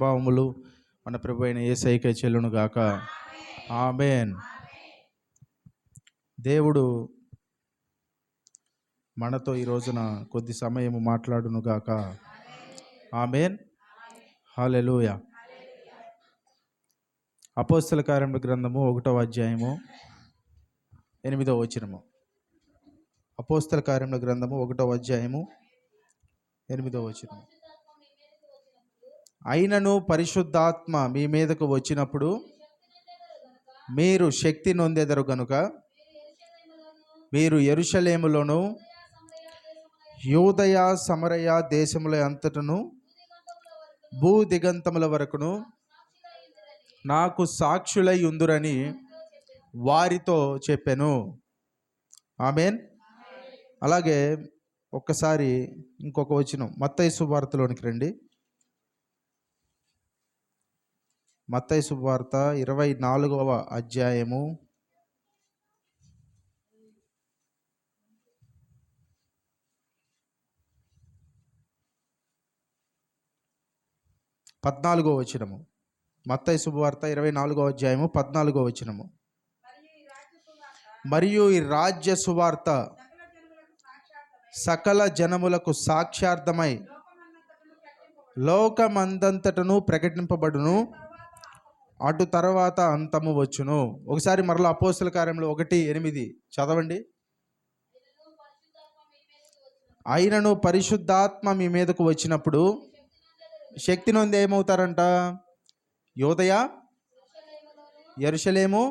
భావములు మన ప్రభు అయిన యేసయ్యకే చెల్లును గాక. ఆమేన్. దేవుడు మనతో ఈ రోజున కొద్ది సమయం మాట్లాడును గాక. ఆమేన్. హల్లెలూయా. అపోస్తల కార్యముల గ్రంథము 1వ అధ్యాయము 8వ వచనము. అపోస్తల కార్యముల గ్రంథము 1వ అధ్యాయము 8వ వచనము. అయినను పరిశుద్ధాత్మ మీ మీదకు వచ్చినప్పుడు మీరు శక్తి నొందెదరు గనుక మీరు యెరూషలేములోను యూదయ సమరయ దేశముల అంతటను భూ దిగంతముల వరకును నాకు సాక్షులై ఉందురని వారితో చెప్పెను. ఆమేన్. అలాగే ఒక్కసారి ఇంకొక వచనం మత్తయి సువార్తలోనికి రండి. మత్తయి సువార్త 24వ అధ్యాయము 14వ వచనము. మత్తయి సువార్త 24వ అధ్యాయము 14వ వచనము. మరియు ఈ రాజ్య సువార్త సకల జనములకు సాక్ష్యార్థమై లోకమందంతటను ప్రకటింపబడును, అటు తర్వాత అంతము వచ్చును. ఒకసారి మరలా అపోస్తల కార్యములు 1:8 చదవండి. అయినను పరిశుద్ధాత్మ మీ మీదకు వచ్చినప్పుడు శక్తి నొంది ఏమవుతారంట? యూదయ, యెరూషలేము,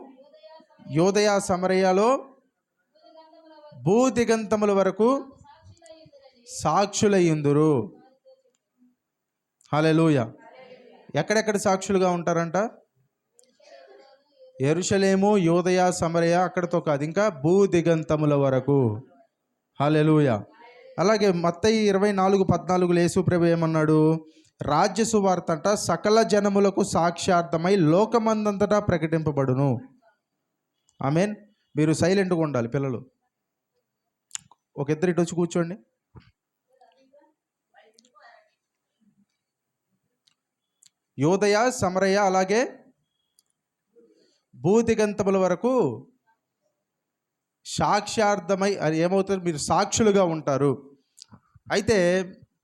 యూదయ సమరయలో భూ దిగంతముల వరకు సాక్షులయ్యుందురు. హల్లెలూయా. ఎక్కడెక్కడ సాక్షులుగా ఉంటారంట? యెరూషలేము, యూదయ, సమరయ, అక్కడతో కాదు, ఇంకా భూ దిగంతముల వరకు. హల్లెలూయా. అలాగే మత్తయి 24:14 యేసు ప్రభు ఏమన్నాడు? రాజ్య సువార్త అంట సకల జనములకు సాక్ష్యార్థమై లోకమందంతటా ప్రకటింపబడును. ఆమేన్. మీరు సైలెంట్గా ఉండాలి పిల్లలు. ఒక ఇద్దరు ఇటు వచ్చి కూర్చోండి. యూదయ, సమరయ, అలాగే భూదిగంతముల వరకు సాక్ష్యార్థమై అది ఏమవుతుంది? మీరు సాక్షులుగా ఉంటారు. అయితే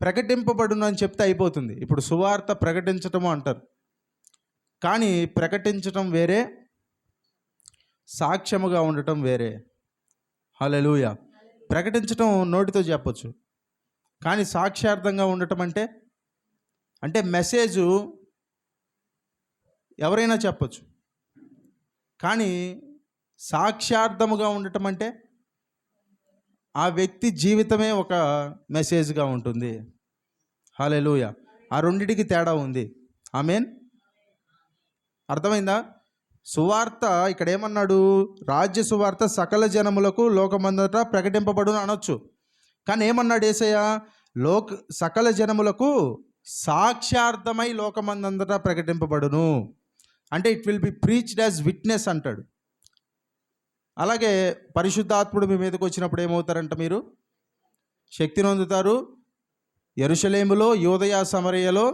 ప్రకటింపబడును అని చెప్తే అయిపోతుంది. ఇప్పుడు సువార్త ప్రకటించటము అంటారు, కానీ ప్రకటించటం వేరే, సాక్ష్యముగా ఉండటం వేరే. హల్లెలూయా. ప్రకటించటం నోటితో చెప్పొచ్చు, కానీ సాక్ష్యార్థంగా ఉండటం అంటే మెసేజు ఎవరైనా చెప్పొచ్చు, కానీ సాక్ష్యార్థముగా ఉండటం అంటే ఆ వ్యక్తి జీవితమే ఒక మెసేజ్గా ఉంటుంది. హల్లెలూయా. ఆ రెండిటికి తేడా ఉంది. ఆమేన్. అర్థమైందా? సువార్త ఇక్కడ ఏమన్నాడు? రాజ్య సువార్త సకల జనములకు లోకమంతటా ప్రకటింపబడును అనొచ్చు, కానీ ఏమన్నాడు యేసయ్య? సకల జనములకు సాక్ష్యార్థమై లోకమందంతటా ప్రకటింపబడును అంటే it will be preached as witness అంటాడు. అలాగే పరిశుద్ధాత్ముడు మీ మీదకి వచ్చినప్పుడు ఏమవుతారంట? మీరు శక్తిని పొందుతారు. యెరూషలేములో, యూదయ, సమరయలో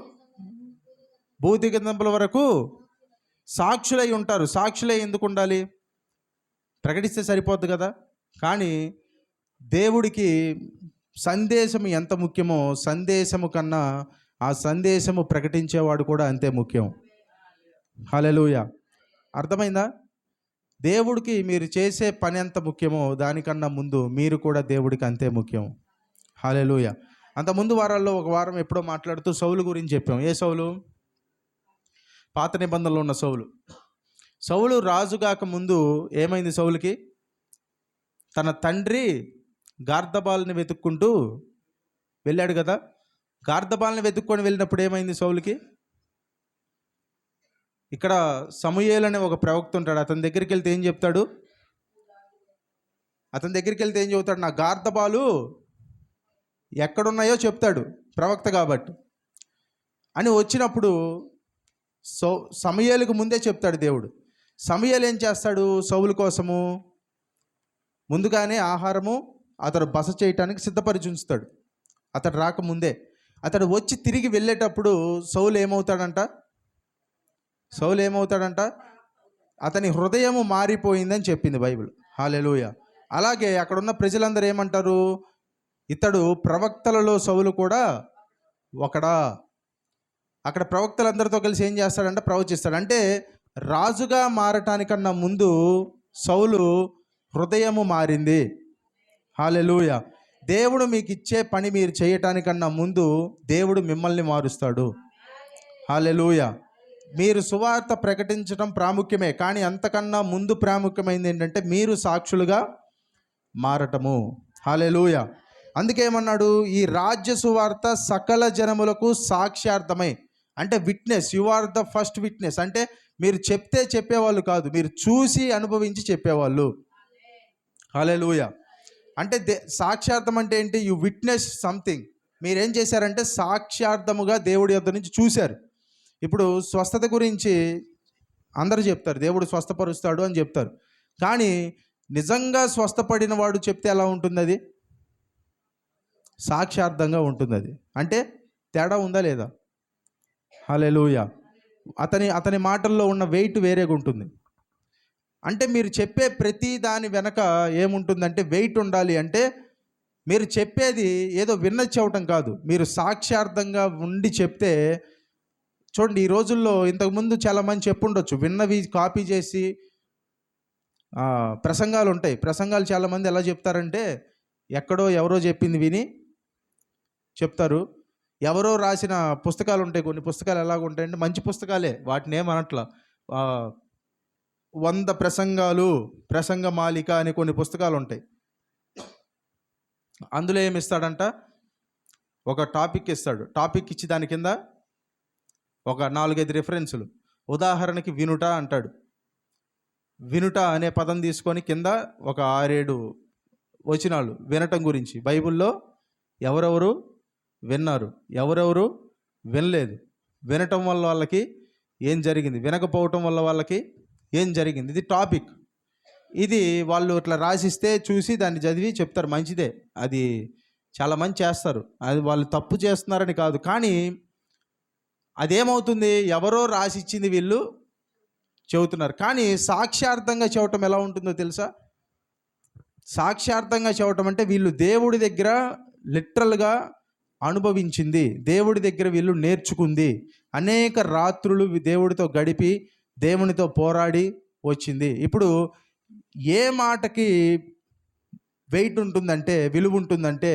భూదిగంతముల వరకు సాక్షులై ఉంటారు. సాక్షులై ఎందుకు ఉండాలి? ప్రకటిస్తే సరిపోద్ది కదా. కానీ దేవుడికి సందేశం ఎంత ముఖ్యమో, సందేశము కన్నా ఆ సందేశము ప్రకటించేవాడు కూడా అంతే ముఖ్యం. హల్లెలూయా. అర్థమైందా? దేవుడికి మీరు చేసే పని ఎంత ముఖ్యమో దానికన్నా ముందు మీరు కూడా దేవుడికి అంతే ముఖ్యం. హల్లెలూయా. అంత ముందు వారాల్లో ఒక వారం ఎప్పుడో మాట్లాడుతూ సౌలు గురించి చెప్పాం. ఏ సౌలు? పాత నిబంధనలో ఉన్న సౌలు. సౌలు రాజుగాక ముందు ఏమైంది సౌలుకి? తన తండ్రి గార్దబాల్ని వెతుక్కుంటూ వెళ్ళాడు కదా. గార్దబాల్ని వెతుక్కొని వెళ్ళినప్పుడు ఏమైంది సౌలుకి? ఇక్కడ సమూయేలు అనే ఒక ప్రవక్త ఉంటాడు. అతని దగ్గరికి వెళ్తే ఏం చెప్తాడు? నా గార్దబాలు ఎక్కడున్నాయో చెప్తాడు, ప్రవక్త కాబట్టి అని. వచ్చినప్పుడు సమూయేలుకు ముందే చెప్తాడు దేవుడు. సమూయేలు ఏం చేస్తాడు? సౌలు కోసము ముందుగానే ఆహారము అతడు బస చేయటానికి సిద్ధపరిచి ఉంచుతాడు. అతడు రాకముందే. అతడు వచ్చి తిరిగి వెళ్ళేటప్పుడు సౌలు ఏమవుతాడంట? సౌలు ఏమవుతాడంట? అతని హృదయము మారిపోయిందని చెప్పింది బైబిల్. హల్లెలూయా. అలాగే అక్కడున్న ప్రజలందరూ ఏమంటారు? ఇతడు ప్రవక్తలలో సౌలు కూడా ఒకడా. అక్కడ ప్రవక్తలందరితో కలిసి ఏం చేస్తాడంటే ప్రవచిస్తాడు. అంటే రాజుగా మారటానికన్నా ముందు సౌలు హృదయము మారింది. హల్లెలూయా. దేవుడు మీకు ఇచ్చే పని మీరు చేయటానికన్నా ముందు దేవుడు మిమ్మల్ని మారుస్తాడు. హల్లెలూయా. మీరు సువార్త ప్రకటించడం ప్రాముఖ్యమే, కానీ అంతకన్నా ముందు ప్రాముఖ్యమైనది ఏంటంటే మీరు సాక్షులుగా మారటము. హల్లెలూయా. అందుకేమన్నాడు? ఈ రాజ్య సువార్త సకల జనములకు సాక్ష్యార్థమై, అంటే witness. You are the first witness. అంటే మీరు చెప్తే చెప్పేవాళ్ళు కాదు, మీరు చూసి అనుభవించి చెప్పేవాళ్ళు. హల్లెలూయా. అంటే సాక్ష్యార్థం అంటే ఏంటి? You witness something. మీరేం చేశారంటే సాక్ష్యార్థముగా దేవుడి యొద్ద నుంచి చూశారు. ఇప్పుడు స్వస్థత గురించి అందరూ చెప్తారు, దేవుడు స్వస్థపరుస్తాడు అని చెప్తారు. కానీ నిజంగా స్వస్థపడిన వాడు చెప్తే ఎలా ఉంటుంది? అది సాక్ష్యార్థంగా ఉంటుంది. అది అంటే తేడా ఉందా లేదా? హల్లెలూయా. అతని మాటల్లో ఉన్న వెయిట్ వేరేగా ఉంటుంది. అంటే మీరు చెప్పే ప్రతి దాని వెనక ఏముంటుందంటే వెయిట్ ఉండాలి. అంటే మీరు చెప్పేది ఏదో విన్నది చెప్పటం కాదు, మీరు సాక్ష్యార్థంగా ఉండి చెప్తే. చూడండి, ఈ రోజుల్లో ఇంతకుముందు చాలామంది చెప్పుండొచ్చు, విన్నవి కాపీ చేసి ప్రసంగాలు ఉంటాయి. ప్రసంగాలు చాలామంది ఎలా చెప్తారంటే ఎక్కడో ఎవరో చెప్పింది విని చెప్తారు. ఎవరో రాసిన పుస్తకాలు ఉంటాయి. కొన్ని పుస్తకాలు ఎలాగ ఉంటాయంటే మంచి పుస్తకాలే, వాటిని ఏమనట్లా. 100 ప్రసంగాలు, ప్రసంగమాలిక అని కొన్ని పుస్తకాలు ఉంటాయి. అందులో ఏమిస్తాడంట? ఒక టాపిక్ ఇస్తాడు. టాపిక్ ఇచ్చి దాని కింద ఒక 4-5 రిఫరెన్సులు. ఉదాహరణకి వినుట అంటాడు. వినుట అనే పదం తీసుకొని కింద ఒక 6-7 వచనాలు వినటం గురించి. బైబిల్లో ఎవరెవరు విన్నారు, ఎవరెవరు వినలేదు, వినటం వల్ల వాళ్ళకి ఏం జరిగింది, వినకపోవటం వల్ల వాళ్ళకి ఏం జరిగింది, ఇది టాపిక్. ఇది వాళ్ళు ఇట్లా రాసిస్తే చూసి దాన్ని చదివి చెప్తారు. మంచిదే, అది చాలా మంది చేస్తారు. అది వాళ్ళు తప్పు చేస్తున్నారని కాదు, కానీ అదేమవుతుంది? ఎవరో రాసిచ్చింది వీళ్ళు చెబుతున్నారు. కానీ సాక్ష్యార్థంగా చెప్పటం ఎలా ఉంటుందో తెలుసా? సాక్ష్యార్థంగా చెప్పటం అంటే వీళ్ళు దేవుడి దగ్గర లిటరల్గా అనుభవించింది, దేవుడి దగ్గర వీళ్ళు నేర్చుకుంది, అనేక రాత్రులు దేవుడితో గడిపి దేవునితో పోరాడి వచ్చింది. ఇప్పుడు ఏ మాటకి వెయిట్ ఉంటుందంటే, విలువ ఉంటుందంటే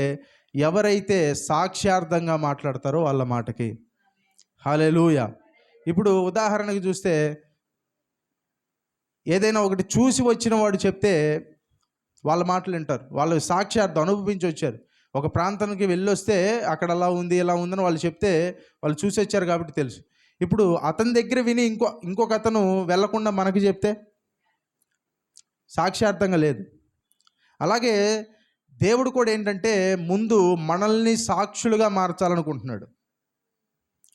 ఎవరైతే సాక్ష్యార్థంగా మాట్లాడతారో వాళ్ళ మాటకి. హల్లెలూయా. ఇప్పుడు ఉదాహరణకు చూస్తే ఏదైనా ఒకటి చూసి వచ్చిన వాడు చెప్తే వాళ్ళ మాటలు వింటారు. వాళ్ళు సాక్ష్యార్థం అనుభవించి వచ్చారు. ఒక ప్రాంతానికి వెళ్ళొస్తే అక్కడ అలా ఉంది ఇలా ఉందని వాళ్ళు చెప్తే వాళ్ళు చూసి వచ్చారు కాబట్టి తెలుసు. ఇప్పుడు అతని దగ్గర విని ఇంకొక అతను వెళ్ళకుండా మనకు చెప్తే సాక్ష్యార్థంగా లేదు. అలాగే దేవుడు కూడా ఏంటంటే ముందు మనల్ని సాక్షులుగా మార్చాలనుకుంటున్నాడు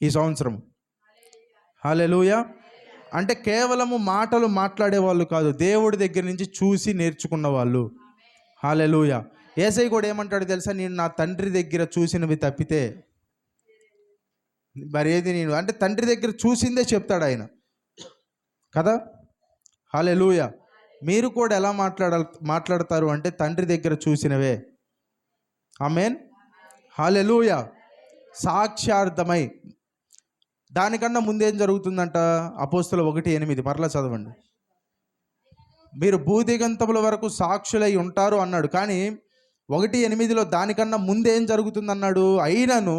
ఈ సంవత్సరం. హల్లెలూయా. అంటే కేవలము మాటలు మాట్లాడే వాళ్ళు కాదు, దేవుడి దగ్గర నుంచి చూసి నేర్చుకున్న వాళ్ళు. హల్లెలూయా. యేసయ్య కూడా ఏమంటాడు తెలుసా? నేను నా తండ్రి దగ్గర చూసినవి తప్పితే మరేది నేను, అంటే తండ్రి దగ్గర చూసిందే చెప్తాడు ఆయన కదా. హల్లెలూయా. మీరు కూడా ఎలా మాట్లాడతారు అంటే తండ్రి దగ్గర చూసినవే. ఆమేన్. హల్లెలూయా. సాక్ష్యార్థమై. దానికన్నా ముందేం జరుగుతుందంట? అపోస్తుల 1:8 మరలా చదవండి. మీరు భూదిగంతముల వరకు సాక్షులై ఉంటారు అన్నాడు. కానీ 1:8లో దానికన్నా ముందేం జరుగుతుందన్నాడు? అయినను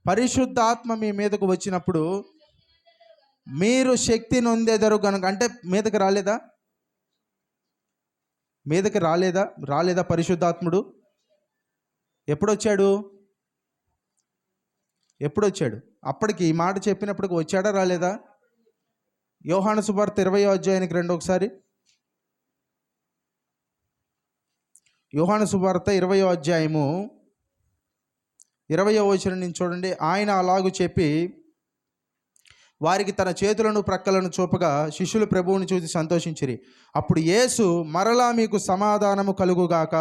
పరిశుద్ధాత్మ మీ మీదకు వచ్చినప్పుడు మీరు శక్తి నొందెదరు కనుక. అంటే మీదకి రాలేదా పరిశుద్ధాత్ముడు? ఎప్పుడొచ్చాడు? అప్పటికి ఈ మాట చెప్పినప్పటికి వచ్చాడా రాలేదా? యోహాను సువార్త 20వ అధ్యాయానికి రండి ఒకసారి. యోహాను సువార్త 20వ అధ్యాయము 20వ వచనం నుంచి చూడండి. ఆయన అలాగూ చెప్పి వారికి తన చేతులను ప్రక్కలను చూపగా శిష్యులు ప్రభువుని చూసి సంతోషించిరి. అప్పుడు యేసు మరలా మీకు సమాధానము కలుగుగాక,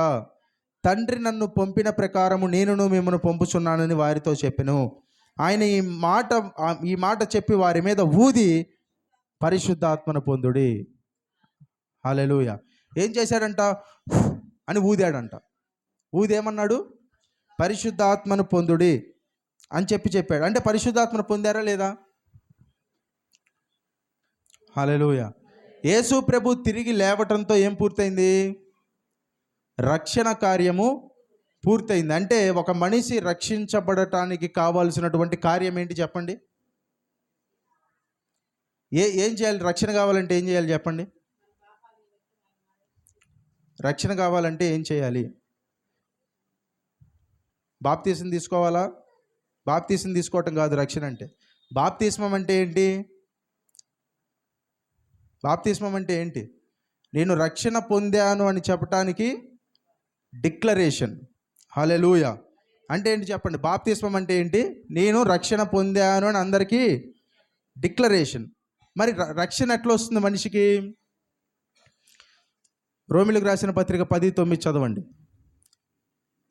తండ్రి నన్ను పంపిన ప్రకారము నేనును మిమ్మల్ని పంపుచున్నానని వారితో చెప్పెను. ఆయన ఈ మాట చెప్పి వారి మీద ఊది పరిశుద్ధాత్మను పొందుడి. హల్లెలూయా. ఏం చేశాడంట? అని ఊదాడంట. ఊదేమన్నాడు? పరిశుద్ధాత్మను పొందుడి అని చెప్పాడు. అంటే పరిశుద్ధాత్మను పొందారా లేదా? హల్లెలూయా. యేసు ప్రభు తిరిగి లేవటంతో ఏం పూర్తయింది? రక్షణ కార్యము పూర్తయింది. అంటే ఒక మనిషి రక్షించబడటానికి కావాల్సినటువంటి కార్యం ఏంటి చెప్పండి? ఏం చేయాలి? రక్షణ కావాలంటే ఏం చేయాలి చెప్పండి? రక్షణ కావాలంటే ఏం చేయాలి? బాప్తీసం తీసుకోవాలా? బాప్తీసం తీసుకోవటం కాదు రక్షణ అంటే. బాప్తిస్మం అంటే ఏంటి? బాప్తిస్మం అంటే ఏంటి? నేను రక్షణ పొందాను అని చెప్పటానికి డిక్లరేషన్. హల్లెలూయా. అంటే ఏంటి చెప్పండి? బాప్తిస్మం అంటే ఏంటి? నేను రక్షణ పొందాను అని అందరికీ డిక్లరేషన్. మరి రక్షణ ఎట్లా వస్తుంది మనిషికి? రోమిలకు రాసిన పత్రిక 10:9 చదవండి.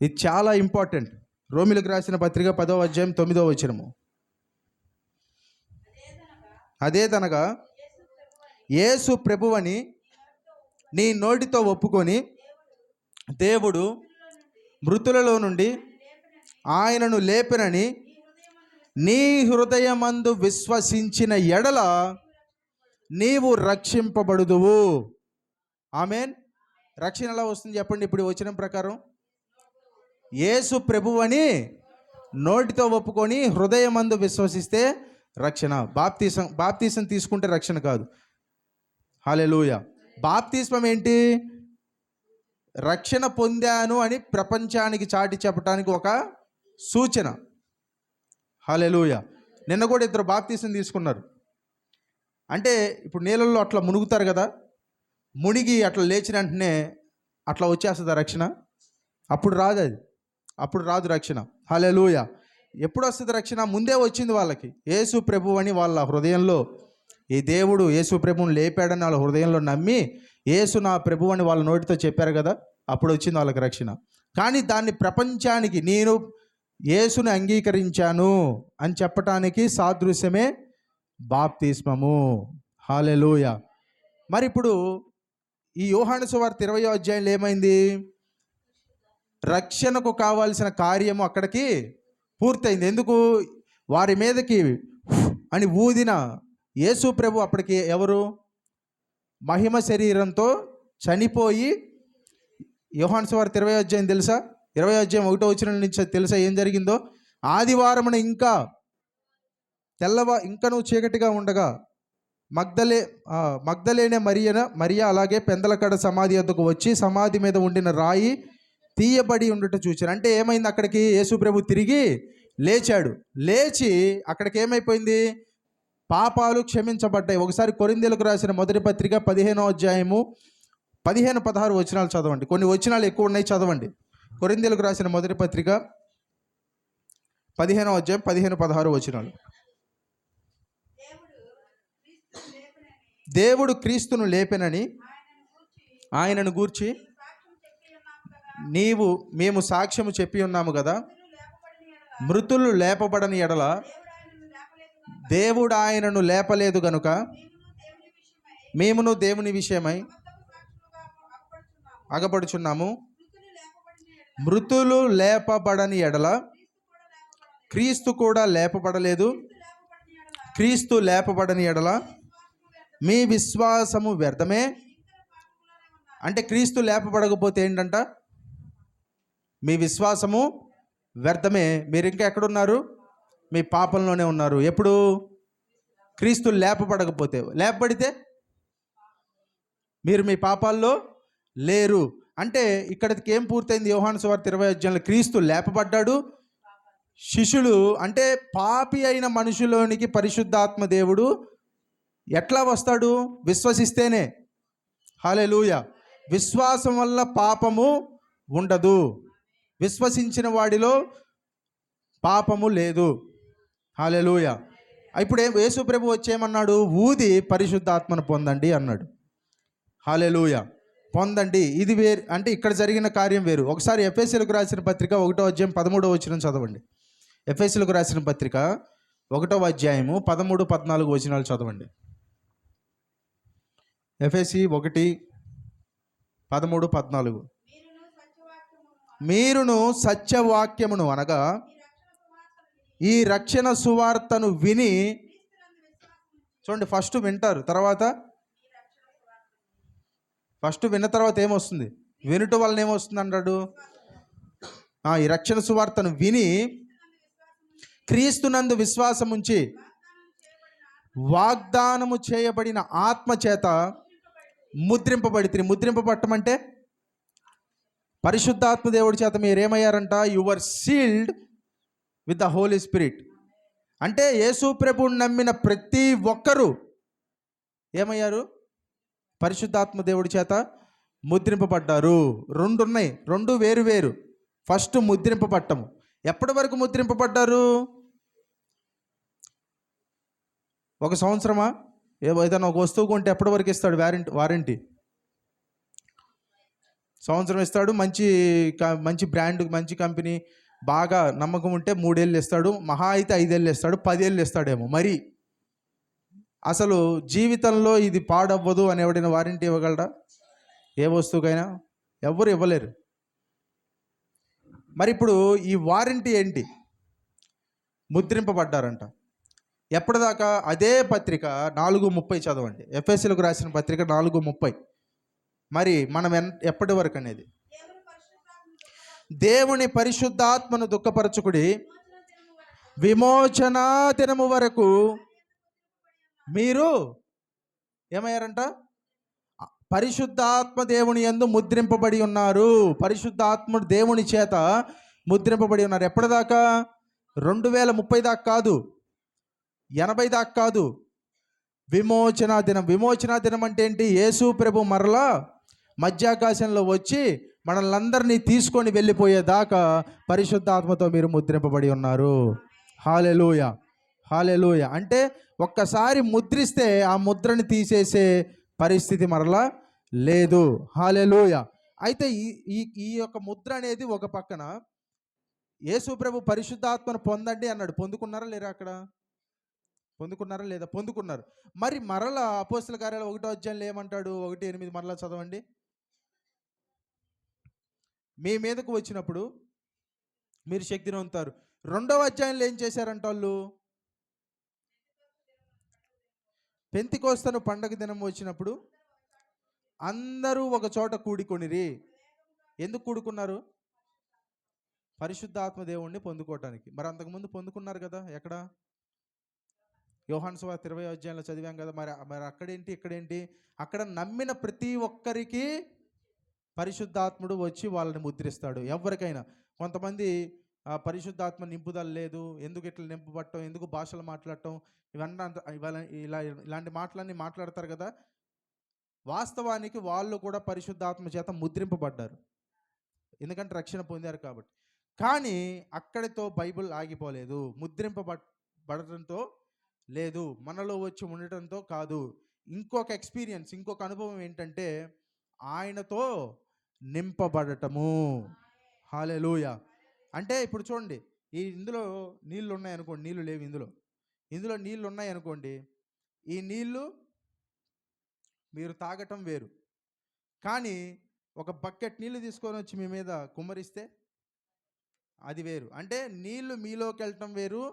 ఇది చాలా ఇంపార్టెంట్. రోమిలకు రాసిన పత్రిక 10వ అధ్యాయం 9వ వచనము. అదేదనగా యేసు ప్రభువని నీ నోటితో ఒప్పుకొని దేవుడు మృతులలో నుండి ఆయనను లేపెనని నీ హృదయమందు విశ్వసించిన ఎడల నీవు రక్షింపబడుదువు. ఆమేన్. రక్షణ ఎలా వస్తుంది చెప్పండి? ఇప్పుడు వచనం ప్రకారం యేసు ప్రభువని నోటితో ఒప్పుకొని హృదయమందు విశ్వసిస్తే రక్షణ. బాప్తీసం తీసుకుంటే రక్షణ కాదు. హల్లెలూయా. బాప్తిస్మం ఏంటి? రక్షణ పొందాను అని ప్రపంచానికి చాటి చెప్పడానికి ఒక సూచన. హల్లెలూయా. నిన్న కూడా ఇద్దరు బాప్తిసం తీసుకున్నారు. అంటే ఇప్పుడు నీళ్ళల్లో అట్లా మునుగుతారు కదా, మునిగి అట్లా లేచిన వెంటనే అట్లా వచ్చేస్తుందా రక్షణ? అప్పుడు రాదు. అప్పుడు రాదు రక్షణ. హల్లెలూయా. ఎప్పుడు వస్తుంది రక్షణ? ముందే వచ్చింది వాళ్ళకి. యేసు ప్రభు అని వాళ్ళ హృదయంలో, ఈ దేవుడు యేసు ప్రభువుని లేపాడని వాళ్ళ హృదయంలో నమ్మి యేసు నా ప్రభు అని వాళ్ళ నోటితో చెప్పారు కదా, అప్పుడు వచ్చింది వాళ్ళకి రక్షణ. కానీ దాన్ని ప్రపంచానికి నేను యేసుని అంగీకరించాను అని చెప్పటానికి సాదృశ్యమే బాప్తిస్మము. హల్లెలూయా. మరి ఇప్పుడు ఈ యోహాను సువార్త 20వ అధ్యాయంలో ఏమైంది? రక్షణకు కావాల్సిన కార్యము అక్కడికి పూర్తయింది. ఎందుకు? వారి మీదకి అని ఊదిన యేసు ప్రభు అప్పటికి ఎవరు? మహిమ శరీరంతో చనిపోయి, యోహాను సువార్త 20వ అధ్యాయం తెలుసా? 20వ అధ్యాయం 1వ వచనం నుంచి తెలుసా ఏం జరిగిందో? ఆదివారమున ఇంకను చీకటిగా ఉండగా మగ్దలేనే మరియా అలాగే పెందలకడ సమాధి వద్దకు వచ్చి సమాధి మీద ఉండిన రాయి తీయబడి ఉండటం చూచారు. అంటే ఏమైంది? అక్కడికి యేసు ప్రభు తిరిగి లేచాడు. లేచి అక్కడికి ఏమైపోయింది? పాపాలు క్షమించబడ్డాయి. ఒకసారి కొరింథీయులకు రాసిన మొదటి పత్రిక 15వ అధ్యాయము 15-16 వచనాలు చదవండి. కొన్ని వచనాలు ఎక్కువ ఉన్నాయి, చదవండి. కొరింథీయులకు రాసిన మొదటి పత్రిక 15వ అధ్యాయం 15-16 వచనాలు. దేవుడు క్రీస్తును లేపెనని ఆయనను గూర్చి మేము సాక్ష్యము చెప్పి ఉన్నాము కదా. మృతులు లేపబడని ఎడల దేవుడు ఆయనను లేపలేదు గనుక మేమును దేవుని విషయమై అగపడుచున్నాము. మృతులు లేపబడని ఎడల క్రీస్తు కూడా లేపబడలేదు. క్రీస్తు లేపబడని ఎడల మీ విశ్వాసము వ్యర్థమే. అంటే క్రీస్తు లేపబడకపోతే ఏంటంట? మీ విశ్వాసము వ్యర్థమే. మీరు ఇంకా ఎక్కడున్నారు? మీ పాపంలోనే ఉన్నారు. ఎప్పుడు? క్రీస్తు లేపబడకపోతే. లేపబడితే మీరు మీ పాపాల్లో లేరు. అంటే ఇక్కడికి ఏం పూర్తయింది? యోహాను సువార్త 20వ అధ్యాయంలో క్రీస్తు లేపబడ్డాడు. శిష్యులు అంటే పాపి అయిన మనుషులోనికి పరిశుద్ధాత్మ దేవుడు ఎట్లా వస్తాడు? విశ్వసిస్తేనే. హల్లెలూయా. విశ్వాసం వల్ల పాపము ఉండదు. విశ్వసించిన వాడిలో పాపము లేదు. హల్లెలూయా. ఇప్పుడు యేసు ప్రభు వచ్చేమన్నాడు? ఊది పరిశుద్ధాత్మను పొందండి అన్నాడు. హల్లెలూయా. పొందండి. ఇది వేరు. అంటే ఇక్కడ జరిగిన కార్యం వేరు. ఒకసారి ఎఫెసీయులకు రాసిన పత్రిక 1వ అధ్యాయం 13వ వచనం చదవండి. ఎఫెసీయులకు రాసిన పత్రిక 1వ అధ్యాయము 13, 14 వచనాలు చదవండి. ఎఫెసీ 1, 13, 14. మీరును సత్యవాక్యమును అనగా ఈ రక్షణ సువార్తను విని, చూడండి, ఫస్ట్ వింటారు, తర్వాత ఫస్ట్ విన్న తర్వాత ఏమొస్తుంది? వినుట వలన ఏమొస్తుంది అంటాడు? ఈ రక్షణ సువార్తను విని క్రీస్తునందు విశ్వాసం ఉంచి వాగ్దానము చేయబడిన ఆత్మ చేత ముద్రింపబడటం అంటే పరిశుద్ధాత్మ దేవుడి చేత మీరేమయ్యారంట? Your sealed with the holy spirit. అంటే యేసు ప్రభువుని నమ్మిన ప్రతి ఒక్కరూ ఏమయ్యారు? పరిశుద్ధాత్మ దేవుడి చేత ముద్రింపబడ్డారు. రెండు ఉన్నాయి, రెండు వేరు వేరు. ఫస్ట్ ముద్రింపబట్టము. ఎప్పటి వరకు ముద్రింపబడ్డారు? 1 సంవత్సరమా? ఏదైనా ఒక వస్తువు కొంటే ఎప్పటి వరకు ఇస్తాడు వారంటీ? సంవత్సరం ఇస్తాడు. మంచి బ్రాండ్, మంచి కంపెనీ, బాగా నమ్మకం ఉంటే 3 ఏళ్ళు ఇస్తాడు, మహా అయితే 5 ఏళ్ళు ఇస్తాడు, 10 ఏళ్ళు ఇస్తాడేమో. మరి అసలు జీవితంలో ఇది పాడవ్వదు అని ఎవడైనా వారంటీ ఇవ్వగలరా? ఏ వస్తువుకైనా ఎవరు ఇవ్వలేరు. మరి ఇప్పుడు ఈ వారంటీ ఏంటి? ముద్రింపబడ్డారంట. ఎప్పటిదాకా? అదే పత్రిక 4:30 చదవండి. ఎఫెసీయులకు రాసిన పత్రిక 4:30. మరి మనం ఎప్పటి వరకు అనేది? దేవుని పరిశుద్ధాత్మను దుఃఖపరచుకుడి, విమోచన దినము వరకు మీరు ఏమయ్యారంట? పరిశుద్ధాత్మ దేవుని యందు ముద్రింపబడి ఉన్నారు. పరిశుద్ధాత్ముడు దేవుని చేత ముద్రింపబడి ఉన్నారు. ఎప్పటిదాకా? 2030 దాకా కాదు, 80 దాకా కాదు. విమోచన దినం అంటే ఏంటి? యేసు ప్రభు మరలా మధ్యాకాశంలో వచ్చి మనల్ని అందరినీ తీసుకొని వెళ్ళిపోయేదాకా పరిశుద్ధాత్మతో మీరు ముద్రింపబడి ఉన్నారు. హల్లెలూయా, హల్లెలూయా. అంటే ఒక్కసారి ముద్రిస్తే ఆ ముద్రని తీసేసే పరిస్థితి మరలా లేదు. హల్లెలూయా. అయితే ఈ యొక్క ముద్ర అనేది ఒక పక్కన, యేసు ప్రభు పరిశుద్ధాత్మను పొందండి అన్నాడు. పొందుకున్నారా లేరా? అక్కడ పొందుకున్నారా లేదా? పొందుకున్నారు. మరి మరలా అపోస్తల కార్యాలు 1వ అధ్యాయంలో ఏమంటాడు? 1:8 మరలా చదవండి. మీ మీదకు వచ్చినప్పుడు మీరు శక్తిని పొందుతారు. 2వ అధ్యాయంలో ఏం చేశారంట వాళ్ళు? పెంతెకొస్తను పండగ దినం వచ్చినప్పుడు అందరూ ఒక చోట కూడుకొనిరి. ఎందుకు కూడుకున్నారు? పరిశుద్ధాత్మ దేవుణ్ణి పొందుకోవటానికి. మరి అంతకుముందు పొందుకున్నారు కదా. ఎక్కడ? యోహాను సువార్త 20వ అధ్యాయంలో చదివాం కదా. మరి అక్కడేంటి, ఇక్కడేంటి? అక్కడ నమ్మిన ప్రతి ఒక్కరికి పరిశుద్ధాత్ముడు వచ్చి వాళ్ళని ముద్రిస్తాడు. ఎవరికైనా. కొంతమంది పరిశుద్ధాత్మ నింపుదల లేదు, ఎందుకు ఇట్లా నింపబట్టం, ఎందుకు భాషలు మాట్లాడటం, ఇలాంటి మాటలన్నీ మాట్లాడతారు కదా. వాస్తవానికి వాళ్ళు కూడా పరిశుద్ధాత్మ చేత ముద్రింపబడ్డారు, ఎందుకంటే రక్షణ పొందారు కాబట్టి. కానీ అక్కడితో బైబిల్ ఆగిపోలేదు. ముద్రింపబడటంతో లేదు, మనలో వచ్చి ఉండటంతో కాదు. ఇంకొక ఎక్స్పీరియన్స్, ఇంకొక అనుభవం ఏంటంటే ఆయనతో నింపబడటము. హల్లెలూయా. అంటే ఇప్పుడు చూడండి, ఇందులో నీళ్ళు ఉన్నాయనుకోండి, నీళ్ళు లేవు ఇందులో నీళ్ళు ఉన్నాయనుకోండి, ఈ నీళ్ళు మీరు తాగటం వేరు. కానీ ఒక బకెట్ నీళ్ళు తీసుకొని వచ్చి మీ మీద కుమ్మరిస్తే అది వేరు. అంటే నీళ్లు మీలోకి వెళ్ళటం వేరు,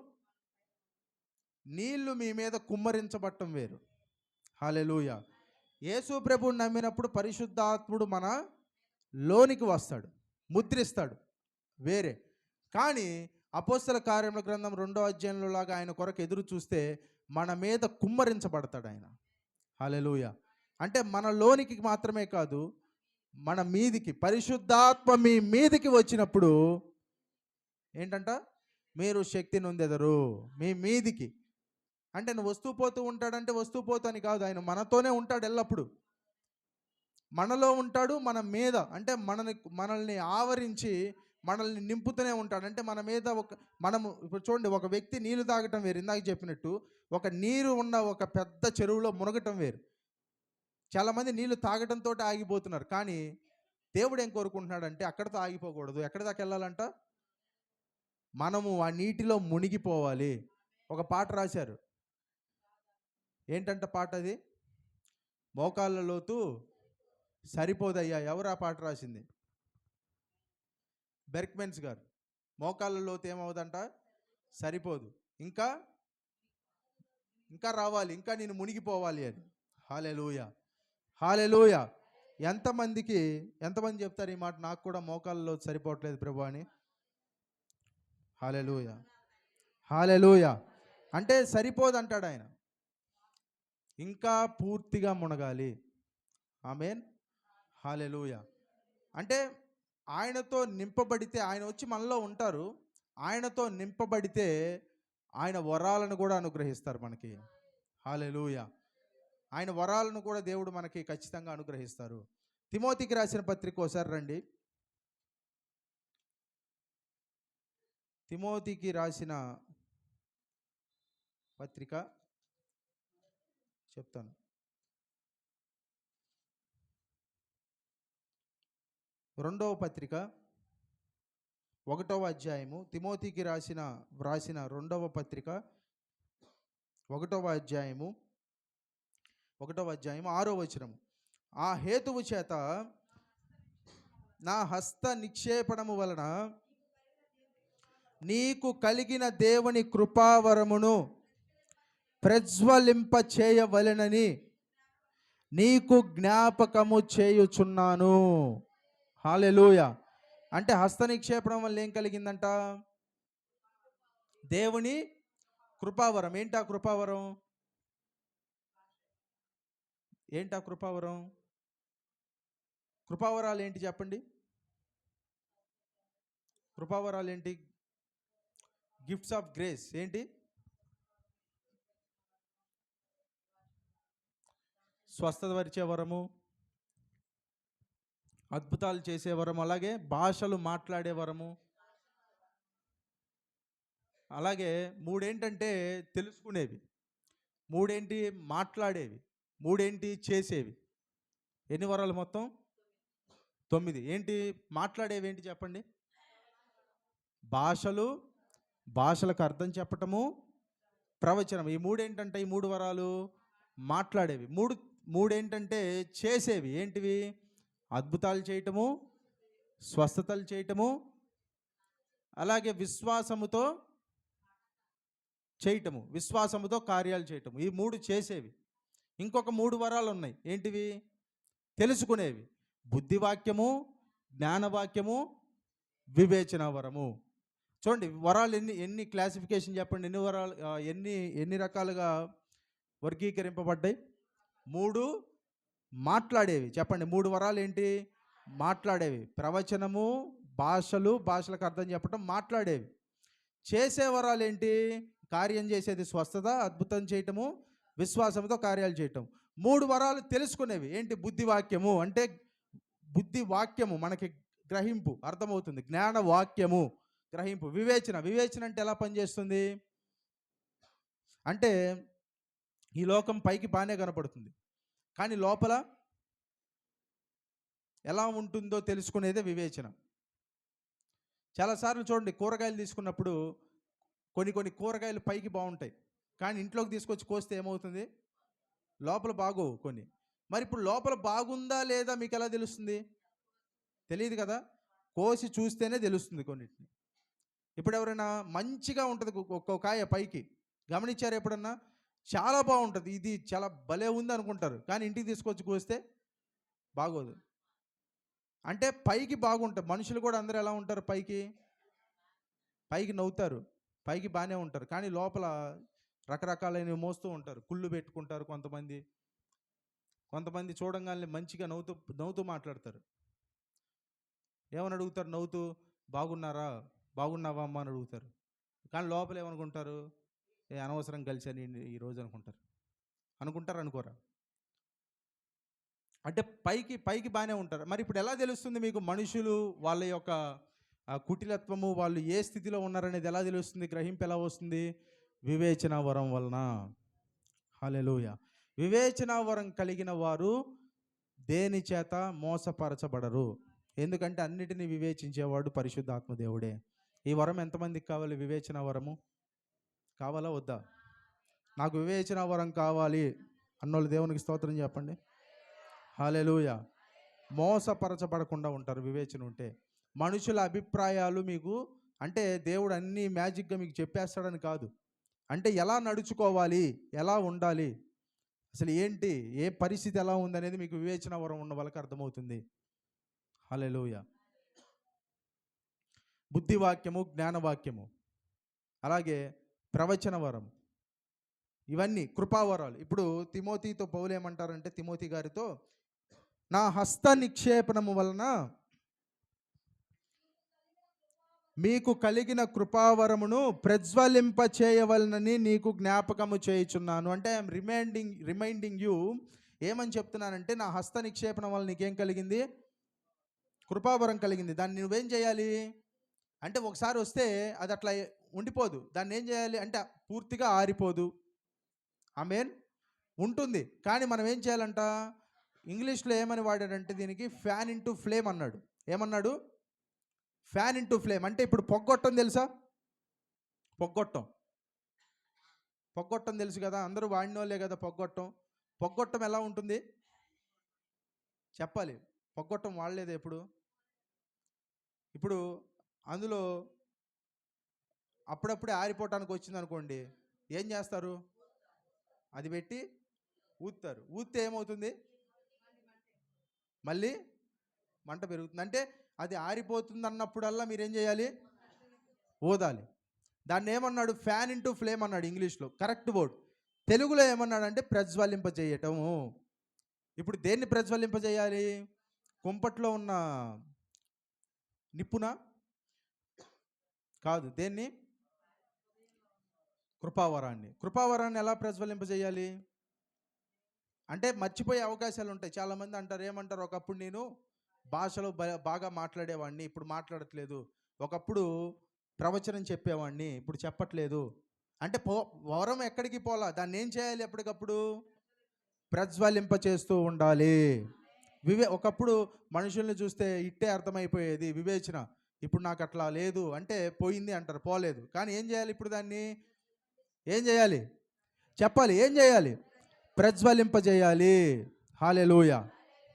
నీళ్లు మీ మీద కుమ్మరించబడటం వేరు. హల్లెలూయా. యేసు ప్రభువుని నమ్మినప్పుడు పరిశుద్ధాత్ముడు మన లోనికి వస్తాడు, ముద్రిస్తాడు, వేరే. కానీ అపోస్తల కార్యముల గ్రంథం 2వ అధ్యాయంలో లాగా ఆయన కొరకు ఎదురు చూస్తే మన మీద కుమ్మరించబడతాడు ఆయన. హల్లెలూయా. అంటే మన లోనికి మాత్రమే కాదు, మన మీదికి పరిశుద్ధాత్మ మీ మీదికి వచ్చినప్పుడు ఏంటంట? మీరు శక్తి నొందెదరు. మీ మీదికి అంటే నువ్వు వస్తూ పోతూ ఉంటాడంటే వస్తూ పోతూ అని కాదు, ఆయన మనతోనే ఉంటాడు ఎల్లప్పుడు. మనలో ఉంటాడు, మన మీద, అంటే మనల్ని ఆవరించి మనల్ని నింపుతూనే ఉంటాడు. అంటే మన మీద మనము ఇప్పుడు చూడండి, ఒక వ్యక్తి నీళ్లు తాగటం వేరు, ఇందాక చెప్పినట్టు ఒక నీరు ఉన్న ఒక పెద్ద చెరువులో మునగటం వేరు. చాలామంది నీళ్లు తాగటంతో ఆగిపోతున్నారు. కానీ దేవుడు ఏం కోరుకుంటున్నాడంటే అక్కడితో ఆగిపోకూడదు. ఎక్కడి దాకా వెళ్ళాలంట? మనము ఆ నీటిలో మునిగిపోవాలి. ఒక పాట రాశారు. ఏంటంట పాట అది? మోకాళ్ళ లోతు సరిపోదయ్యా. ఎవరు ఆ పాట రాసింది? బెర్క్మెన్స్ గారు. మోకాళ్ళ లోతు ఏమవుదంట? సరిపోదు, ఇంకా ఇంకా రావాలి, ఇంకా నేను మునిగిపోవాలి అని. హల్లెలూయా, హల్లెలూయా. ఎంతమంది చెప్తారు ఈ మాట? నాకు కూడా మోకాళ్ళలో సరిపోవట్లేదు ప్రభు అని. హల్లెలూయా, హల్లెలూయా. అంటే సరిపోదు అంటాడు ఆయన, ఇంకా పూర్తిగా మునగాలి. ఆమేన్, హల్లెలూయా. అంటే ఆయనతో నింపబడితే, ఆయన వచ్చి మనలో ఉంటారు. ఆయనతో నింపబడితే ఆయన వరాలను కూడా అనుగ్రహిస్తారు మనకి. హల్లెలూయా. ఆయన వరాలను కూడా దేవుడు మనకి ఖచ్చితంగా అనుగ్రహిస్తారు. తిమోతికి రాసిన పత్రిక ఒకసారి రండి. తిమోతికి రాసిన పత్రిక చెప్తాను. 2వ పత్రిక 1వ అధ్యాయము. తిమోతికి రాసిన 2వ పత్రిక 1వ అధ్యాయము 6వ వచనము. ఆ హేతువు చేత నా హస్త నిక్షేపణము వలన నీకు కలిగిన దేవుని కృపావరమును ప్రజ్వలింప చేయవలెనని నీకు జ్ఞాపకము చేయుచున్నాను. హల్లెలూయా. అంటే హస్త నిక్షేపణం వల్ల ఏం కలిగిందంట? దేవుని కృపావరం. ఏంటా కృపావరం? ఏంటా కృపావరం? కృపావరాలు ఏంటి చెప్పండి? కృపావరాలు ఏంటి? Gifts of grace. ఏంటి? స్వస్థత పరిచే వరము, అద్భుతాలు చేసే వరము, అలాగే భాషలు మాట్లాడే వరము, అలాగే మూడేంటంటే తెలుసుకునేవి, మూడేంటి మాట్లాడేవి, మూడేంటి చేసేవి. ఎన్ని వరాలు మొత్తం? 9. ఏంటి మాట్లాడేవి? ఏంటి చెప్పండి? భాషలు, భాషలకు అర్థం చెప్పటము, ప్రవచనం. ఈ మూడేంటంటే, ఈ 3 వరాలు మాట్లాడేవి. మూడేంటంటే చేసేవి. ఏంటివి? అద్భుతాలు చేయటము, స్వస్థతలు చేయటము, అలాగే విశ్వాసముతో చేయటము, విశ్వాసముతో కార్యాలు చేయటము. ఈ 3 చేసేవి. ఇంకొక 3 వరాలు ఉన్నాయి. ఏంటివి? తెలుసుకునేవి. బుద్ధివాక్యము, జ్ఞానవాక్యము, వివేచన వరము. చూడండి వరాలు ఎన్ని క్లాసిఫికేషన్ చెప్పండి. ఎన్ని వరాలు, ఎన్ని రకాలుగా వర్గీకరింపబడ్డాయి? 3 మాట్లాడేవి. చెప్పండి 3 వరాలు ఏంటి? మాట్లాడేవి. ప్రవచనము, భాషలు, భాషలకు అర్థం చెప్పటం, మాట్లాడేవి. చేసే వరాలు ఏంటి? కార్యం చేసేది, స్వస్థత, అద్భుతం చేయటము, విశ్వాసంతో కార్యాలు చేయటం. 3 వరాలు తెలుసుకునేవి. ఏంటి? బుద్ధివాక్యము అంటే బుద్ధి వాక్యము మనకి గ్రహింపు అర్థమవుతుంది. జ్ఞాన వాక్యము గ్రహింపు. వివేచన అంటే ఎలా పనిచేస్తుంది అంటే, ఈ లోకం పైకి బాగానే కనపడుతుంది, కానీ లోపల ఎలా ఉంటుందో తెలుసుకునేదే వివేచన. చాలాసార్లు చూడండి, కూరగాయలు తీసుకున్నప్పుడు కొన్ని కూరగాయలు పైకి బాగుంటాయి, కానీ ఇంట్లోకి తీసుకొచ్చి కోస్తే ఏమవుతుంది? లోపల బాగోవు కొన్ని. మరి ఇప్పుడు లోపల బాగుందా లేదా మీకు ఎలా తెలుస్తుంది? తెలియదు కదా, కోసి చూస్తేనే తెలుస్తుంది కొన్నిటిని. ఇప్పుడు ఎవరైనా మంచిగా ఉంటుంది ఒక్కో కాయ పైకి, గమనించారు ఎప్పుడన్నా? చాలా బాగుంటుంది, ఇది చాలా భలే ఉంది అనుకుంటారు, కానీ ఇంటికి తీసుకొచ్చి కోస్తే బాగోదు. అంటే పైకి బాగుంటుంది. మనుషులు కూడా అందరూ ఎలా ఉంటారు? పైకి నవ్వుతారు, పైకి బాగానే ఉంటారు, కానీ లోపల రకరకాలైనవి మోస్తూ ఉంటారు. కుళ్ళు పెట్టుకుంటారు కొంతమంది చూడంగానే మంచిగా నవ్వుతూ మాట్లాడతారు. ఏమని అడుగుతారు? నవ్వుతూ బాగున్నావా అమ్మ అని అడుగుతారు, కానీ లోపల ఏమనుకుంటారు? అనవసరం కలిసాను ఈరోజు అనుకోరా? అంటే పైకి బాగానే ఉంటారు. మరి ఇప్పుడు ఎలా తెలుస్తుంది మీకు మనుషులు వాళ్ళ యొక్క కుటిలత్వము, వాళ్ళు ఏ స్థితిలో ఉన్నారనేది ఎలా తెలుస్తుంది? గ్రహింపు ఎలా వస్తుంది? వివేచన వరం వలన. హల్లెలూయా. వివేచన వరం కలిగిన వారు దేని చేత మోసపరచబడరు. ఎందుకంటే అన్నిటినీ వివేచించేవాడు పరిశుద్ధాత్మ దేవుడే. ఈ వరం ఎంతమందికి కావాలి? వివేచన వరము కావాలా వద్దా? నాకు వివేచన వరం కావాలి అన్నోళ్ళు దేవునికి స్తోత్రం చెప్పండి. హల్లెలూయా. మోసపరచబడకుండా ఉంటారు వివేచన ఉంటే. మనుషుల అభిప్రాయాలు మీకు అంటే దేవుడు అన్నీ మ్యాజిక్గా మీకు చెప్పేస్తాడని కాదు. అంటే ఎలా నడుచుకోవాలి, ఎలా ఉండాలి, అసలు ఏంటి, ఏ పరిస్థితి ఎలా ఉందనేది మీకు వివేచన వరం ఉన్న వాళ్ళకి అర్థమవుతుంది. హల్లెలూయా. బుద్ధివాక్యము, జ్ఞానవాక్యము, అలాగే ప్రవచన వరం, ఇవన్నీ కృపావరాలు. ఇప్పుడు తిమోతితో పౌలు ఏమంటారంటే, తిమోతి గారితో, నా హస్త నిక్షేపణము వలన మీకు కలిగిన కృపావరమును ప్రజ్వలింప చేయవలనని నీకు జ్ఞాపకము చేయుచున్నాను. అంటే ఐఎమ్ రిమైండింగ్ యూ. ఏమని చెప్తున్నానంటే, నా హస్త నిక్షేపణ వల్ల నీకేం కలిగింది? కృపావరం కలిగింది. దాన్ని నువ్వేం చేయాలి అంటే, ఒకసారి వస్తే అది అట్లా ఉండిపోదు. దాన్ని ఏం చేయాలి అంటే పూర్తిగా ఆరిపోదు. ఆమేన్. ఉంటుంది. కానీ మనం ఏం చేయాలంట? ఇంగ్లీష్లో ఏమని వాడాడంటే దీనికి ఫ్యాన్ ఇంటూ ఫ్లేమ్ అన్నాడు. ఏమన్నాడు? Fan into flame. అంటే ఇప్పుడు పొగ్గొట్టం తెలుసా? పొగ్గొట్టం తెలుసు కదా, అందరూ వాడినోళ్ళే కదా పొగ్గొట్టం. పొగ్గొట్టం ఎలా ఉంటుంది చెప్పాలి. పొగ్గొట్టం వాడలేదు ఎప్పుడు. ఇప్పుడు అందులో అప్పుడప్పుడే ఆరిపోవటానికి వచ్చింది అనుకోండి, ఏం చేస్తారు? అది పెట్టి ఊదుతారు. ఊదితే ఏమవుతుంది? మళ్ళీ మంట పెరుగుతుంది. అంటే అది ఆరిపోతుంది అన్నప్పుడల్లా మీరేం చేయాలి? ఊదాలి. దాన్ని ఏమన్నాడు? ఫ్యాన్ ఇంటూ ఫ్లేమ్ అన్నాడు ఇంగ్లీష్లో, కరెక్ట్ వర్డ్. తెలుగులో ఏమన్నాడంటే ప్రజ్వలింపజేయటము. ఇప్పుడు దేన్ని ప్రజ్వలింపజేయాలి? కుంపట్లో ఉన్న నిప్పున కాదు, దేన్ని? కృపావరాన్ని ఎలా ప్రజ్వలింపజేయాలి అంటే మర్చిపోయే అవకాశాలు ఉంటాయి. చాలామంది అంటారు, ఏమంటారు, ఒకప్పుడు నేను భాషలో బాగా మాట్లాడేవాడిని, ఇప్పుడు మాట్లాడట్లేదు. ఒకప్పుడు ప్రవచనం చెప్పేవాడిని, ఇప్పుడు చెప్పట్లేదు. అంటే వరం ఎక్కడికి పోలా. దాన్ని ఏం చేయాలి? ఎప్పటికప్పుడు ప్రజ్వలింప చేస్తూ ఉండాలి. ఒకప్పుడు మనుషుల్ని చూస్తే ఇట్టే అర్థమైపోయేది వివేచన. ఇప్పుడు నాకు అట్లా లేదు అంటే పోయింది అంటారు, పోలేదు. కానీ ఏం చేయాలి? ఇప్పుడు దాన్ని ఏం చేయాలి? చెప్పాలి. ఏం చేయాలి? ప్రజ్వలింపజేయాలి. హల్లెలూయా.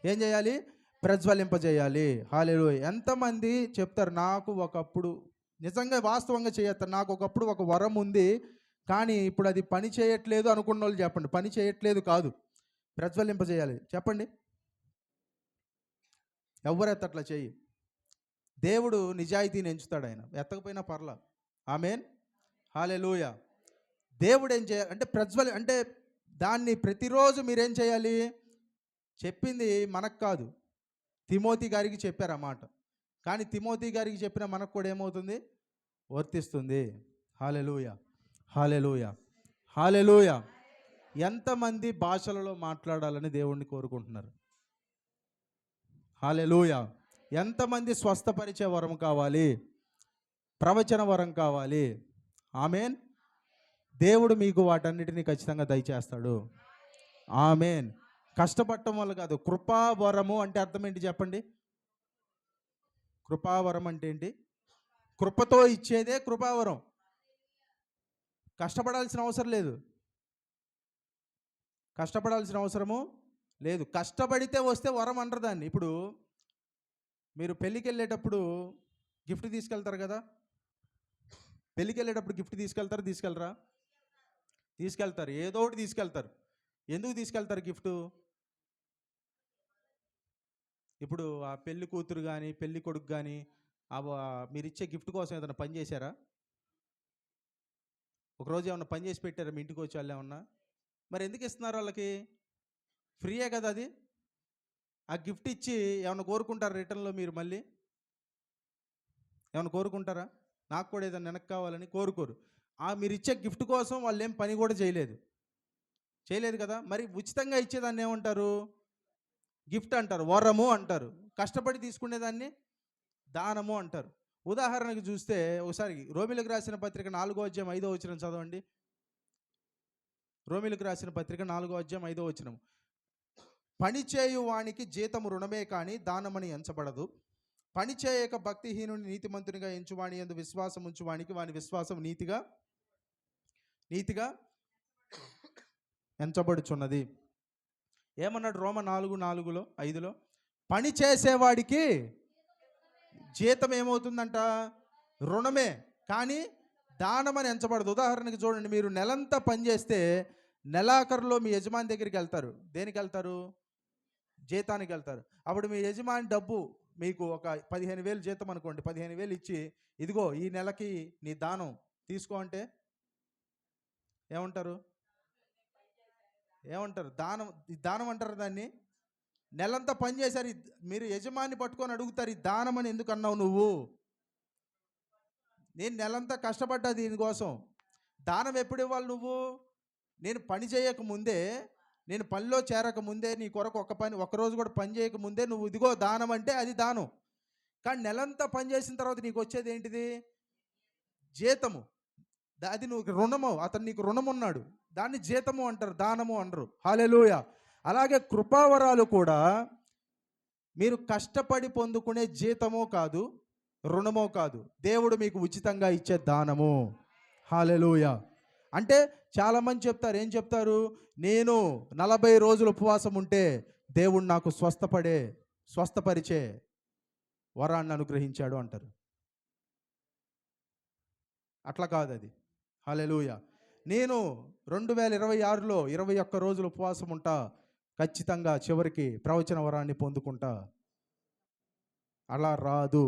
ఏం చేయాలి? ప్రజ్వలింపజేయాలి. హల్లెలూయా. ఎంతమంది చెప్తారు, నాకు ఒకప్పుడు నిజంగా వాస్తవంగా చేయొత్తారు, నాకు ఒకప్పుడు ఒక వరం ఉంది కానీ ఇప్పుడు అది పని చేయట్లేదు అనుకున్న వాళ్ళు చెప్పండి. పని చేయట్లేదు కాదు, ప్రజ్వలింపజేయాలి. చెప్పండి. ఎవరెత్తట్లా చెయ్యి. దేవుడు నిజాయితీని ఎంచుతాడు. ఆయన ఎత్తకపోయినా పర్లా. ఆమేన్. హల్లెలూయా. దేవుడు ఏం చేయాలి అంటే అంటే దాన్ని ప్రతిరోజు మీరేం చేయాలి? చెప్పింది మనకు కాదు, తిమోతి గారికి చెప్పారు ఆ మాట. కానీ తిమోతి గారికి చెప్పిన మనకు కూడా ఏమవుతుంది? వర్తిస్తుంది. హల్లెలూయా. హల్లెలూయా. హల్లెలూయా. ఎంతమంది భాషలలో మాట్లాడాలని దేవుణ్ణి కోరుకుంటున్నారు? హల్లెలూయా. ఎంతమంది స్వస్థపరిచే వరం కావాలి? ప్రవచన వరం కావాలి? ఆమేన్. దేవుడు మీకు వాటన్నిటిని ఖచ్చితంగా దయచేస్తాడు. ఆమేన్. కష్టపడటం వల్ల కాదు. కృపావరము అంటే అర్థం ఏంటి చెప్పండి? కృపావరం అంటే ఏంటి? కృపతో ఇచ్చేదే కృపావరం. కష్టపడాల్సిన అవసరం లేదు. కష్టపడాల్సిన అవసరము లేదు. కష్టపడితే వస్తే వరం అంటారు దాన్ని. ఇప్పుడు మీరు పెళ్ళికి వెళ్ళేటప్పుడు గిఫ్ట్ తీసుకెళ్తారు కదా. పెళ్ళికి వెళ్ళేటప్పుడు గిఫ్ట్ తీసుకెళ్లరా? తీసుకెళ్తారు. ఏదో ఒకటి తీసుకెళ్తారు. ఎందుకు తీసుకెళ్తారు గిఫ్ట్? ఇప్పుడు ఆ పెళ్లి కూతురు కానీ పెళ్లి కొడుకు కానీ మీరు ఇచ్చే గిఫ్ట్ కోసం ఏదైనా పని చేశారా? ఒకరోజు ఏమన్నా పని చేసి పెట్టారా మీ ఇంటికి వచ్చి వాళ్ళు ఏమన్నా? మరి ఎందుకు ఇస్తున్నారు వాళ్ళకి? ఫ్రీయే కదా అది. ఆ గిఫ్ట్ ఇచ్చి ఏమన్నా కోరుకుంటారా రిటర్న్లో? మీరు మళ్ళీ ఏమైనా కోరుకుంటారా? నాకు కూడా ఏదైనా వెనక్కి కావాలని కోరుకోరు. మీరు ఇచ్చే గిఫ్ట్ కోసం వాళ్ళు ఏం పని కూడా చేయలేదు కదా. మరి ఉచితంగా ఇచ్చేదాన్ని ఏమంటారు? గిఫ్ట్ అంటారు, వరము అంటారు. కష్టపడి తీసుకునేదాన్ని దానము అంటారు. ఉదాహరణకు చూస్తే ఒకసారి రోమిలకు రాసిన పత్రిక 4వ అధ్యాయం 5వ వచనం చదవండి. రోమిలకు రాసిన పత్రిక 4వ అధ్యాయం 5వ వచనం. పనిచేయు వానికి జీతము రుణమే కానీ దానమని ఎంచబడదు. పని చేయక భక్తిహీనుని నీతిమంతునిగా ఎంచువాణి యందు విశ్వాసం ఉంచువానికి వాని విశ్వాసం నీతిగా ఎంచబడుచున్నది. ఏమన్నాడు రోమ 4:4-5లో? పని చేసేవాడికి జీతం ఏమవుతుందంట? రుణమే, కానీ దానమని ఎంచబడదు. ఉదాహరణకి చూడండి, మీరు నెలంతా పని చేస్తే నెలాఖరులో మీ యజమాని దగ్గరికి వెళ్తారు. దేనికి వెళ్తారు? జీతానికి వెళ్తారు. అప్పుడు మీ యజమాని డబ్బు మీకు ఒక 15,000 జీతం అనుకోండి, 15,000 ఇచ్చి ఇదిగో ఈ నెలకి నీ దానం తీసుకో అంటే ఏమంటారు? దానం అంటారు దాన్ని. నెలంతా పని చేశారు, మీరు యజమాని పట్టుకొని అడుగుతారు, ఈ దానం అని ఎందుకు అన్నావు నువ్వు? నేను నెలంతా కష్టపడ్డా దీనికోసం. దానం ఎప్పుడు ఇవ్వాలి నువ్వు? నేను పని చేయక ముందే, నేను పనిలో చేరక ముందే, నీ కొరకు ఒక్కరోజు కూడా పని చేయక ముందే నువ్వు ఇదిగో దానం అంటే అది దానం. కానీ నెలంతా పని చేసిన తర్వాత నీకు వచ్చేది ఏంటిది? జీతము. అది నువ్వు రుణము. అతను నీకు రుణం ఉన్నాడు, దాన్ని జీతము అంటారు, దానము అనరు. హల్లెలూయా. అలాగే కృపావరాలు కూడా మీరు కష్టపడి పొందుకునే జీతమో కాదు, రుణమో కాదు, దేవుడు మీకు ఉచితంగా ఇచ్చే దానము. హల్లెలూయా. అంటే చాలామంది చెప్తారు, ఏం చెప్తారు? నేను 40 రోజులు ఉపవాసం ఉంటే దేవుడు నాకు స్వస్థపరిచే వరాన్ని అనుగ్రహించాడు అంటారు. అట్లా కాదు అది. హల్లెలూయా. నేను 2026లో 21 రోజులు ఉపవాసం ఉంటా, ఖచ్చితంగా చివరికి ప్రవచన వరాన్ని పొందుకుంటా. అలా రాదు.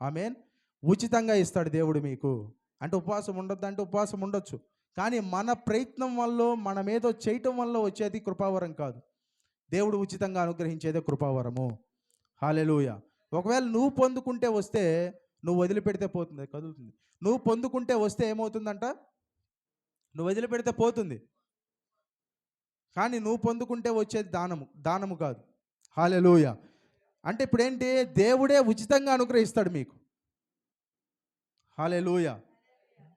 ఆమేన్. ఉచితంగా ఇస్తాడు దేవుడు మీకు. అంటే ఉపవాసం ఉండొద్దు అంటే ఉపవాసం ఉండొచ్చు, కానీ మన ప్రయత్నం వల్ల, మనమేదో చేయటం వల్ల వచ్చేది కృపావరం కాదు. దేవుడు ఉచితంగా అనుగ్రహించేదే కృపావరము. హల్లెలూయా. ఒకవేళ నువ్వు పొందుకుంటే వస్తే, నువ్వు వదిలిపెడితే పోతుంది, కదులుతుంది. నువ్వు పొందుకుంటే వస్తే ఏమవుతుందంట? నువ్వు వదిలిపెడితే పోతుంది, కానీ నువ్వు పొందుకుంటే వచ్చేది దానము కాదు. హల్లెలూయా. అంటే ఇప్పుడు ఏంటి? దేవుడే ఉచితంగా అనుగ్రహిస్తాడు మీకు. హల్లెలూయా.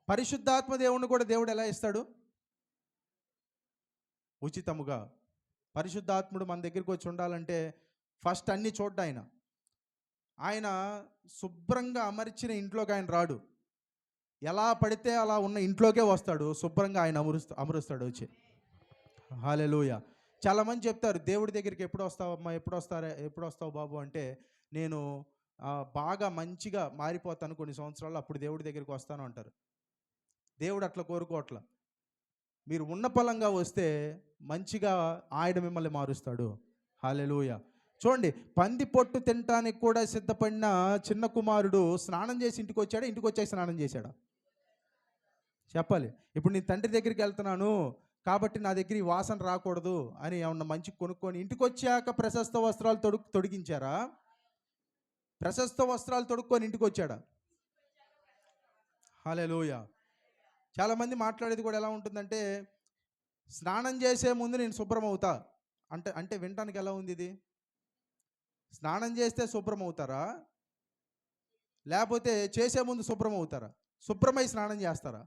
పరిశుద్ధాత్మ దేవుణ్ణి కూడా దేవుడు ఎలా ఇస్తాడు? ఉచితముగా. పరిశుద్ధాత్ముడు మన దగ్గరికి వచ్చి ఉండాలంటే ఫస్ట్ అన్ని చూడ్డా ఆయన శుభ్రంగా అమర్చిన ఇంట్లోకి ఆయన రాడు. ఎలా పడితే అలా ఉన్న ఇంట్లోకే వస్తాడు, శుభ్రంగా ఆయన అమరుస్తాడు వచ్చి. హల్లెలూయా. చాలామంది చెప్తారు, దేవుడి దగ్గరికి ఎప్పుడు వస్తావమ్మా, ఎప్పుడు వస్తావు బాబు అంటే, నేను బాగా మంచిగా మారిపోతాను కొన్ని సంవత్సరాలు, అప్పుడు దేవుడి దగ్గరికి వస్తాను అంటారు. దేవుడు అట్లా కోరుకోవట్లా. మీరు ఉన్న పలంగా వస్తే మంచిగా ఆయన మిమ్మల్ని మారుస్తాడు. హల్లెలూయా. చూడండి, పంది పొట్టు తినటానికి కూడా సిద్ధపడిన చిన్న కుమారుడు స్నానం చేసి ఇంటికి వచ్చాడా? ఇంటికి వచ్చాక స్నానం చేశాడా? చెప్పాలి. ఇప్పుడు నీ తండ్రి దగ్గరికి వెళ్తున్నాను కాబట్టి నా దగ్గర ఈ వాసన రాకూడదు అని ఏమన్నా మంచి కొనుక్కొని ఇంటికి వచ్చాక ప్రశస్త వస్త్రాలు తొడిగించారా? ప్రశస్త వస్త్రాలు తొడుక్కొని ఇంటికి వచ్చాడా? హల్లెలూయా. చాలామంది మాట్లాడేది కూడా ఎలా ఉంటుందంటే, స్నానం చేసే ముందు నేను శుభ్రం అవుతా అంటే వినటానికి ఎలా ఉంది ఇది? స్నానం చేస్తే శుభ్రం అవుతారా, లేకపోతే చేసే ముందు శుభ్రం అవుతారా? శుభ్రమై స్నానం చేస్తారా?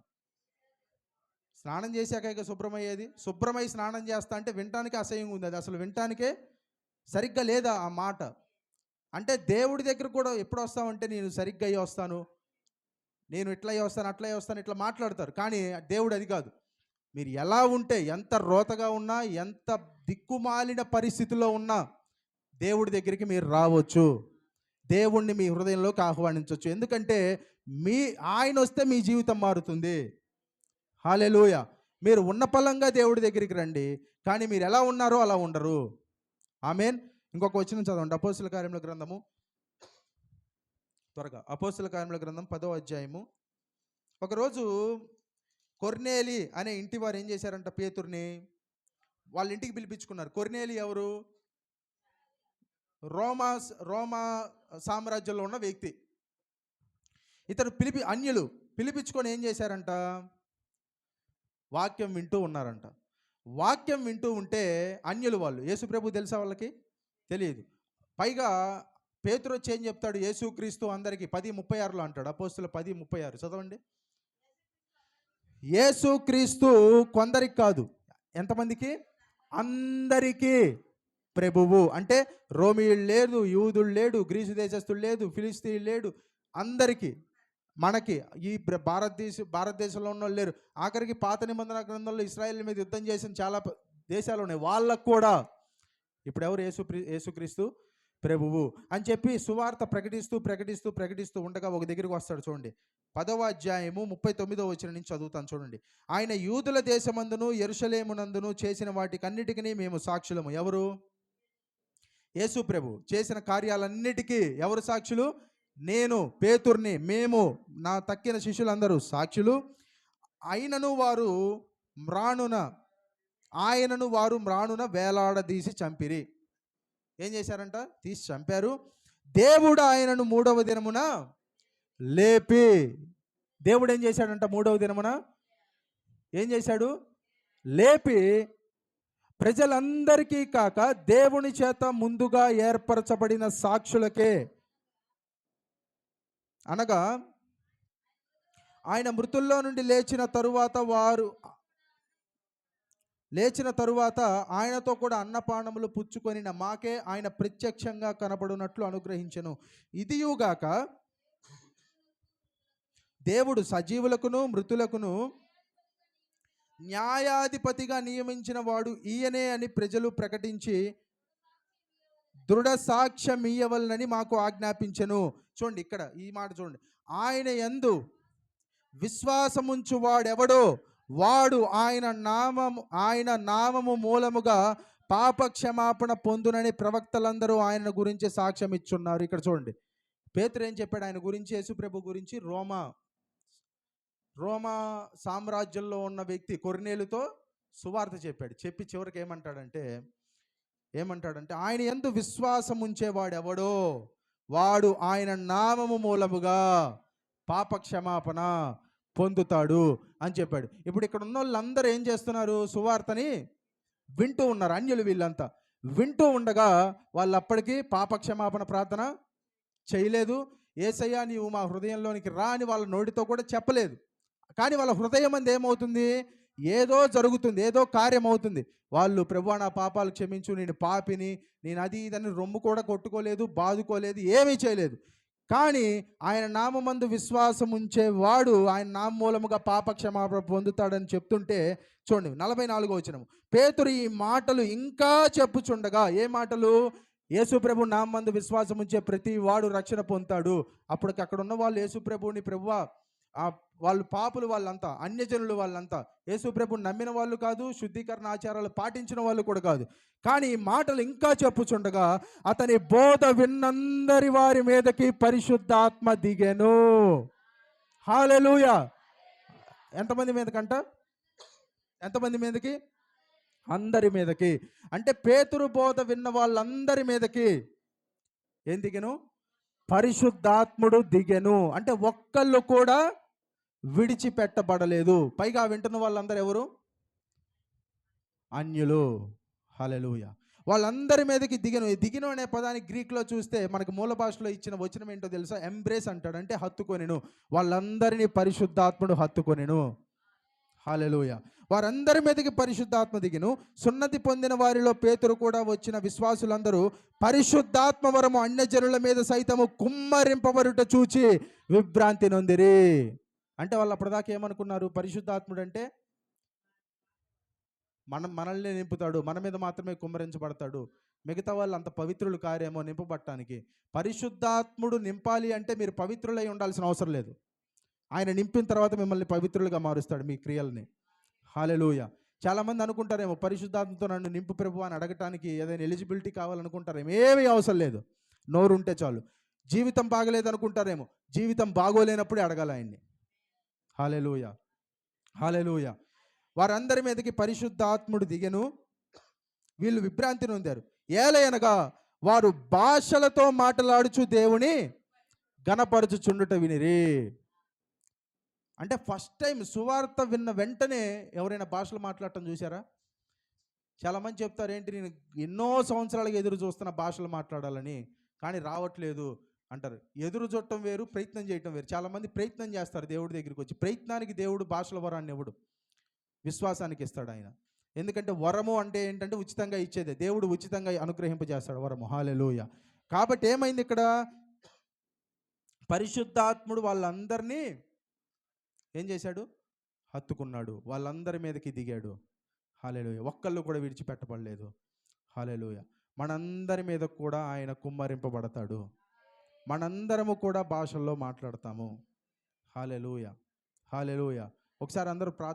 స్నానం చేశాక ఇక శుభ్రమయ్యేది. శుభ్రమై స్నానం చేస్తా అంటే వినటానికి అసహ్యంగా ఉంది, అది అసలు వినటానికే సరిగ్గా లేదా ఆ మాట. అంటే దేవుడి దగ్గర కూడా ఎప్పుడు వస్తామంటే, నేను సరిగ్గా అయ్యి వస్తాను, నేను ఇట్లా అయ్యి వస్తాను, అట్లా అయ్యి వస్తాను, ఇట్లా మాట్లాడతారు. కానీ దేవుడు అది కాదు. మీరు ఎలా ఉంటే, ఎంత రోతగా ఉన్నా, ఎంత దిక్కుమాలిన పరిస్థితిలో ఉన్నా దేవుడి దగ్గరికి మీరు రావచ్చు, దేవుణ్ణి మీ హృదయంలోకి ఆహ్వానించవచ్చు. ఎందుకంటే ఆయన వస్తే మీ జీవితం మారుతుంది. హల్లెలూయా. మీరు ఉన్న పలంగా దేవుడి దగ్గరికి రండి, కానీ మీరు ఎలా ఉన్నారో అలా ఉండరు. ఆమేన్. ఇంకొక వచనం చదవండి, అపోస్తల కార్యముల గ్రంథము, త్వరగా అపోస్తల కార్యముల గ్రంథం 10వ అధ్యాయము. ఒకరోజు కొర్నేలి అనే ఇంటి వారు ఏం చేశారంట? పేతురుని వాళ్ళ ఇంటికి పిలిపించుకున్నారు. కొర్నేలి ఎవరు? రోమా సామ్రాజ్యంలో ఉన్న వ్యక్తి. ఇతను అన్యులు పిలిపించుకొని ఏం చేశారంట? వాక్యం వింటూ ఉన్నారంట. వాక్యం వింటూ ఉంటే అన్యులు వాళ్ళు, యేసుప్రభు తెలుసా వాళ్ళకి? తెలియదు. పైగా పేతురు వచ్చి ఏం చెప్తాడు? యేసుక్రీస్తు అందరికీ 10:36లో అంటాడు. అపోస్తుల 10:36 చదవండి. యేసుక్రీస్తు కొందరికి కాదు, ఎంతమందికి? అందరికీ. ప్రభువు. అంటే రోమియుడు లేదు, యూదుడు లేడు, గ్రీసు దేశస్థుడు లేదు, ఫిలిస్తీయుడు లేడు, అందరికీ మనకి ఈ భారతదేశంలో ఉన్న వాళ్ళు లేరు. ఆఖరికి పాత నిబంధన గ్రంథంలో ఇశ్రాయేల్ మీద యుద్ధం చేసిన చాలా దేశాలు ఉన్నాయి, వాళ్ళకు కూడా ఇప్పుడు ఎవరు? యేసుక్రీస్తు ప్రభువు అని చెప్పి సువార్త ప్రకటిస్తూ ఉండగా ఒక దగ్గరికి వస్తాడు. చూడండి, 10వ అధ్యాయము 39వ వచనం నుంచి చదువుతాను చూడండి. ఆయన యూదుల దేశమందును యెరూషలేమునందును చేసిన వాటికన్నిటికీ మేము సాక్షులము. ఎవరు? యేసు ప్రభు చేసిన కార్యాలన్నిటికీ ఎవరు సాక్షులు? నేను, పేతుర్ని, మేము, నా తక్కిన శిష్యులందరూ సాక్షులు. ఆయనను వారు మ్రాణున వేలాడదీసి చంపిరి. ఏం చేశారంట? తీసి చంపారు. దేవుడు ఆయనను 3వ దినమున లేపి, దేవుడు ఏం చేశాడంట? 3వ దినమున ఏం చేశాడు? లేపి ప్రజలందరికీ కాక దేవుని చేత ముందుగా ఏర్పరచబడిన సాక్షులకే, అనగా ఆయన మృతుల్లో నుండి లేచిన తరువాత ఆయనతో కూడా అన్నపానములు పుచ్చుకొనిన మాకే ఆయన ప్రత్యక్షంగా కనబడినట్లు అనుగ్రహించెను. ఇదియుగాక దేవుడు సజీవులకును మృతులకును న్యాయాధిపతిగా నియమించిన వాడు ఈయనే అని ప్రజలు ప్రకటించి దృఢ సాక్ష్యం ఇయ్యవలనని మాకు ఆజ్ఞాపించెను. చూడండి, ఇక్కడ ఈ మాట చూడండి. ఆయన యందు విశ్వాసముంచు వాడెవడో వాడు ఆయన నామము మూలముగా పాప క్షమాపణ పొందునని ప్రవక్తలందరూ ఆయన గురించి సాక్ష్యం ఇచ్చున్నారు. ఇక్కడ చూడండి, పేతురు ఏం చెప్పాడు ఆయన గురించి? యేసుప్రభు గురించి రోమా సామ్రాజ్యంలో ఉన్న వ్యక్తి కొర్నేలుతో సువార్త చెప్పాడు. చెప్పి చివరికి ఏమంటాడంటే ఆయన యందు విశ్వాసం ఉంచేవాడు ఎవడో వాడు ఆయన నామము మూలముగా పాప క్షమాపణ పొందుతాడు అని చెప్పాడు. ఇప్పుడు ఇక్కడ ఉన్న వాళ్ళందరూ ఏం చేస్తున్నారు? సువార్తని వింటూ ఉన్నారు. అన్యులు వీళ్ళంతా వింటూ ఉండగా వాళ్ళు అప్పటికి పాప క్షమాపణ ప్రార్థన చేయలేదు. యేసయ్యా నీవు మా హృదయంలోనికి రా అని వాళ్ళ నోటితో కూడా చెప్పలేదు. కానీ వాళ్ళ హృదయం అంది ఏమవుతుంది? ఏదో జరుగుతుంది, ఏదో కార్యం అవుతుంది. వాళ్ళు ప్రభువా నా పాపాలు క్షమించు, నేను పాపిని, నేను అది ఇదని రొమ్ము కూడా కొట్టుకోలేదు, బాదుకోలేదు, ఏమీ చేయలేదు. కానీ ఆయన నామమందు విశ్వాసం ఉంచేవాడు ఆయన నామ మూలముగా పాప క్షమాపణ పొందుతాడని చెప్తుంటే చూడండి 44వ వచనం. పేతురు ఈ మాటలు ఇంకా చెప్పుచుండగా, ఏ మాటలు? యేసుప్రభు నామందు విశ్వాసం ఉంచే ప్రతి వాడు రక్షణ పొందుతాడు. అప్పటికి అక్కడ ఉన్న వాళ్ళు యేసుప్రభుని ప్రభువా వాళ్ళు పాపులు, వాళ్ళంతా అన్యజనులు, వాళ్ళంతా యేసుప్రభుని నమ్మిన వాళ్ళు కాదు, శుద్ధీకరణ ఆచారాలు పాటించిన వాళ్ళు కూడా కాదు. కానీ ఈ మాటలు ఇంకా చెప్పుచుండగా అతని బోధ విన్నందరి వారి మీదకి పరిశుద్ధాత్మ దిగెను. హల్లెలూయా. ఎంతమంది మీదకంట? ఎంతమంది మీదకి? అందరి మీదకి. అంటే పేతురు బోధ విన్న వాళ్ళందరి మీదకి ఏం దిగెను? పరిశుద్ధాత్ముడు దిగెను. అంటే ఒక్కళ్ళు కూడా విడిచిపెట్టబడలేదు. పైగా వింటున్న వాళ్ళందరూ ఎవరు? అన్యులు. హల్లెలూయా. వాళ్ళందరి మీదకి దిగెను అనే పదానికి గ్రీక్లో చూస్తే మనకు మూల భాషలో ఇచ్చిన వచనం ఏంటో తెలుసా? ఎంబ్రేస్ అంటాడు. అంటే హత్తుకొనెను. వాళ్ళందరినీ పరిశుద్ధాత్ముడు హత్తుకొనెను. హల్లెలూయా. వారందరి మీదకి పరిశుద్ధాత్మ దిగెను. సున్నతి పొందిన వారిలో పేతురు కూడా వచ్చిన విశ్వాసులందరూ పరిశుద్ధాత్మ వరము అన్యజనుల మీద సైతము కుమ్మరింపబడుట చూచి విభ్రాంతి నొందిరి. అంటే వాళ్ళు అప్పటిదాకా ఏమనుకున్నారు? పరిశుద్ధాత్ముడు అంటే మనల్ని నింపుతాడు, మన మీద మాత్రమే కుమ్మరించబడతాడు, మిగతా వాళ్ళు అంత పవిత్రులు కారేమో నింపబడటానికి. పరిశుద్ధాత్ముడు నింపాలి అంటే మీరు పవిత్రులై ఉండాల్సిన అవసరం లేదు. ఆయన నింపిన తర్వాత మిమ్మల్ని పవిత్రులుగా మారుస్తాడు, మీ క్రియల్ని. హల్లెలూయా. చాలామంది అనుకుంటారేమో పరిశుద్ధాత్మతో నన్ను నింపు ప్రభు అని అడగటానికి ఏదైనా ఎలిజిబిలిటీ కావాలనుకుంటారేమో. ఏమీ అవసరం లేదు, నోరు ఉంటే చాలు. జీవితం బాగలేదు అనుకుంటారేమో, జీవితం బాగోలేనప్పుడే అడగాలి ఆయన్ని. హల్లెలూయా. హల్లెలూయా. వారందరి మీదకి పరిశుద్ధాత్ముడు దిగెను. వీళ్ళు విభ్రాంతి నొందారు. ఏలయనగా వారు భాషలతో మాట్లాడుచు దేవుని గణపరచుచుండుట వినిరి. అంటే ఫస్ట్ టైం సువార్త విన్న వెంటనే ఎవరైనా భాషలు మాట్లాడటం చూసారా? చాలామంది చెప్తారు, ఏంటి నేను ఎన్నో సంవత్సరాలుగా ఎదురు చూస్తున్న భాషలు మాట్లాడాలని, కానీ రావట్లేదు అంటారు. ఎదురు చూడటం వేరు, ప్రయత్నం చేయటం వేరు. చాలామంది ప్రయత్నం చేస్తారు దేవుడి దగ్గరికి వచ్చి. ప్రయత్నానికి దేవుడు భాషల వరాన్ని ఇవ్వడు, విశ్వాసానికి ఇస్తాడు ఆయన. ఎందుకంటే వరము అంటే ఏంటంటే ఉచితంగా ఇచ్చేదే. దేవుడు ఉచితంగా అనుగ్రహింపజేస్తాడు వరము. హల్లెలూయా. కాబట్టి ఏమైంది ఇక్కడ, పరిశుద్ధాత్ముడు వాళ్ళందరినీ ఏం చేశాడు, హత్తుకున్నాడు, వాళ్ళందరి మీదకి దిగాడు. హల్లెలూయా. ఒక్కళ్ళు కూడా విడిచిపెట్టబడలేదు. హల్లెలూయా. మనందరి మీద కూడా ఆయన కుమ్మరింపబడతాడు. మనందరము కూడా భాషల్లో మాట్లాడతాము. హల్లెలూయా. హల్లెలూయా. ఒకసారి అందరూ ప్రార్థన